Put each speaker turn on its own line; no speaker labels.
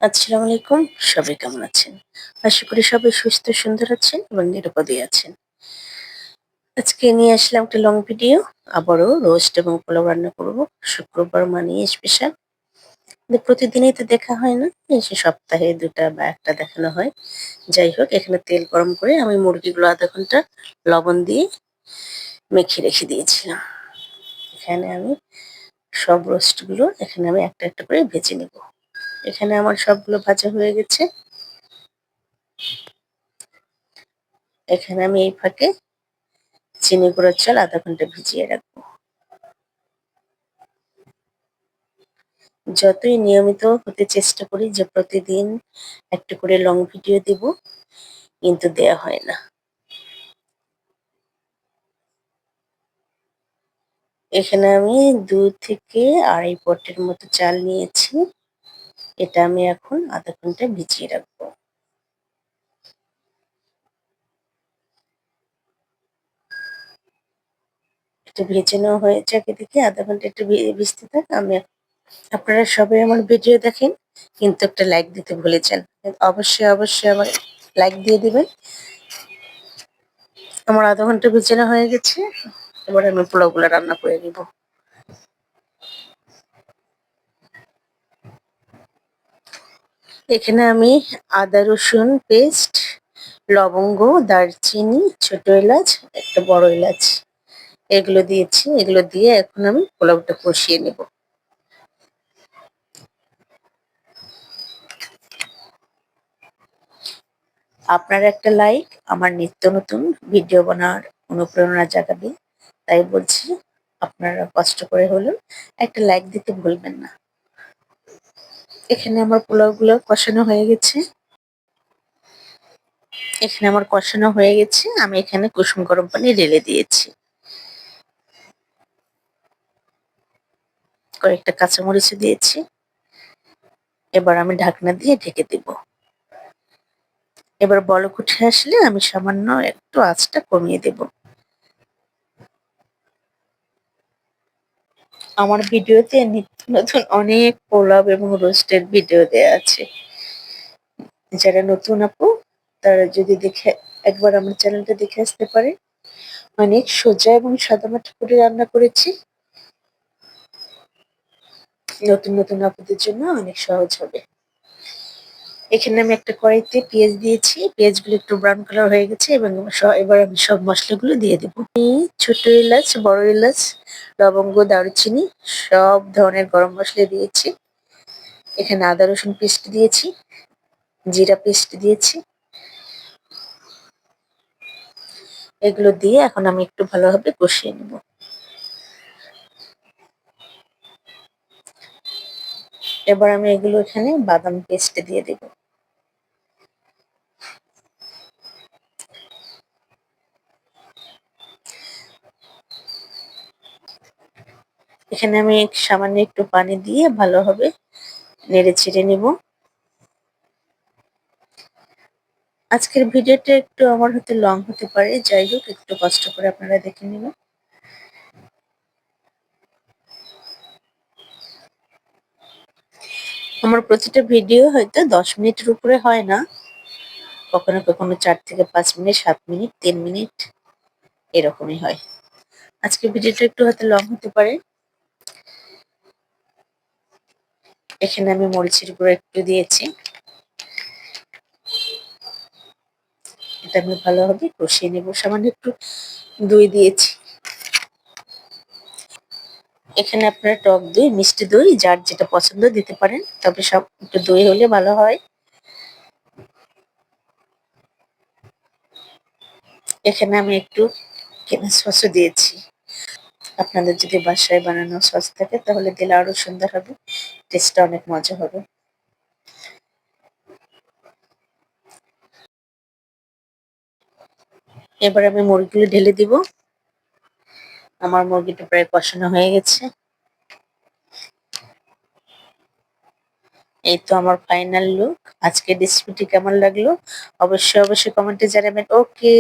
আসসালামু আলাইকুম। সবাই কেমন আছেন? আশা করি সবাই সুস্থ সুন্দর আছেন এবং নিরাপদে আছেন। আজকে নিয়ে আসলাম একটা লং ভিডিও। আবারও রোস্ট এবং পোলাও রান্না করব। শুক্রবার মানেই স্পেশাল। কিন্তু প্রতিদিনই তো দেখা হয় না। এই যে সপ্তাহে ২ টা বা ১ টা দেখানো হয়। যাই হোক এখানে তেল গরম করে আমি মুরগিগুলো ০.৫ ঘন্টা লবণ দিয়ে মেখে রেখে দিয়েছিলাম। এখানে আমি সব রোস্টগুলো এখানে আমি একটা, একটা করে ভেজে নেব। এখানে আমার সবগুলো ভাজা হয়ে গেছে। এখানে আমি এই ফাঁকে চিনি গুঁড়োর চাল ০.৫ ঘন্টা ভিজিয়ে রাখবো। যতই নিয়মিত হতে চেষ্টা করি যে প্রতিদিন একটা করে লং ভিডিও দিব, কিন্তু দেয়া হয় না। এখানে আমি ২ থেকে ২.৫ পটের মতো চাল নিয়েছি। এটা আমি এখন ০.৫ ঘন্টা ভিজিয়ে রাখবো। একটু ভেজে নেওয়া হয়ে যাক এদিকে ০.৫ ঘন্টা একটু ভিজতে থাক। আপনারা সবাই আমার ভিডিও দেখেন, কিন্তু একটা লাইক দিতে ভুলে যান। অবশ্যই, অবশ্যই আমার লাইক দিয়ে দিবেন। আমার ০.৫ ঘন্টা ভিজানো হয়ে গেছে। এবার আমি পোলাওগুলা রান্না করে নিব। এখানে আমি আদা রসুন পেস্ট, লবঙ্গ, দারচিনি, ছোট এলাচ, একটা বড় এলাচ এগুলো দিয়েছি। এগুলো দিয়ে এখন আমি পোলাওটা কষিয়ে নেব। আপনার একটা লাইক আমার নিত্য নতুন ভিডিও বানার অনুপ্রেরণা জাগাবে। তাই বলছি আপনারা কষ্ট করে হলেও একটা লাইক দিতে ভুলবেন না। এখানে আমার পোলাওগুলো কষানো হয়ে গেছে। এখানে আমার কষানো হয়ে গেছে। আমি এখানে কুসুম গরম পানি ঢেলে দিয়েছি। কয়েকটা কাঁচামরিচও দিয়েছি। এবার আমি ঢাকনা দিয়ে ঢেকে দেব। এবার বলক উঠে আসলে আমি সামান্য একটু আঁচটা কমিয়ে দেব। আমার ভিডিওতে নিত্য নতুন অনেক পোলাও এবং রোস্টের ভিডিও দেয়া আছে। যারা নতুন আপু তারা যদি দেখে একবার আমার চ্যানেলটা দেখে আসতে পারে। অনেক সোজা এবং সাদামাটা করে রান্না করেছি। নতুন, নতুন আপুদের জন্য অনেক সহজ হবে। এখানে আমি একটা কড়াইতে পেঁয়াজ দিয়েছি। পেঁয়াজগুলো একটু ব্রাউন কালার হয়ে গেছে এবং এবার আমি সব মসলাগুলো দিয়ে দেব। ছোট এলাচ, বড় এলাচ, লবঙ্গ, দারুচিনি সব ধরনের গরম মসলা দিয়েছি। এখানে আদা রসুন পেস্ট দিয়েছি, জিরা পেস্ট দিয়েছি। এগুলো দিয়ে এখন আমি একটু ভালোভাবে কষিয়ে নেব। এবার আমি এগুলো এখানে বাদাম পেস্ট দিয়ে দেব। এখানে আমি সামান্য একটু পানি দিয়ে ভালোভাবে নেড়ে চেড়ে নেব। আজকের ভিডিওটা একটু আমার হয়তো লং হতে পারে। যাই হোক একটু কষ্ট করে আপনারা দেখে নেবেন। আমার প্রতিটা ভিডিও হয়তো ১০ মিনিটের উপরে হয় না। কখনো, কখনো ৪ থেকে ৫ মিনিট, ৭ মিনিট, ৩ মিনিট এরকমই হয়। আজকের ভিডিওটা একটু হয়তো লং হতে পারে। এখানে আমি মরিচের গুঁড়ো একটু দিয়েছি। এটা আমি ভালোভাবে কষিয়ে নেব। সামান্য একটু দই দিয়েছি। এখানে আপনারা টক দই, মিষ্টি দই যার যেটা পছন্দ দিতে পারেন। তবে সব একটু দই হলে ভালো হয়। এখানে আমি একটু কেনা সসও দিয়েছি। আপনাদের যদি বাসায় বানানো সস থাকে তাহলে দিলে আরো সুন্দর হবে। টেস্টটা অনেক মজা হবে। এবার আমি মুরগিগুলো ঢেলে দিব। আমার মুরগিটা প্রায় কষানো হয়ে গেছে। এই তো আমার ফাইনাল লুক। আজকের রেসিপিটি কেমন লাগলো অবশ্যই, অবশ্যই কমেন্টে জানাবেন। ওকে।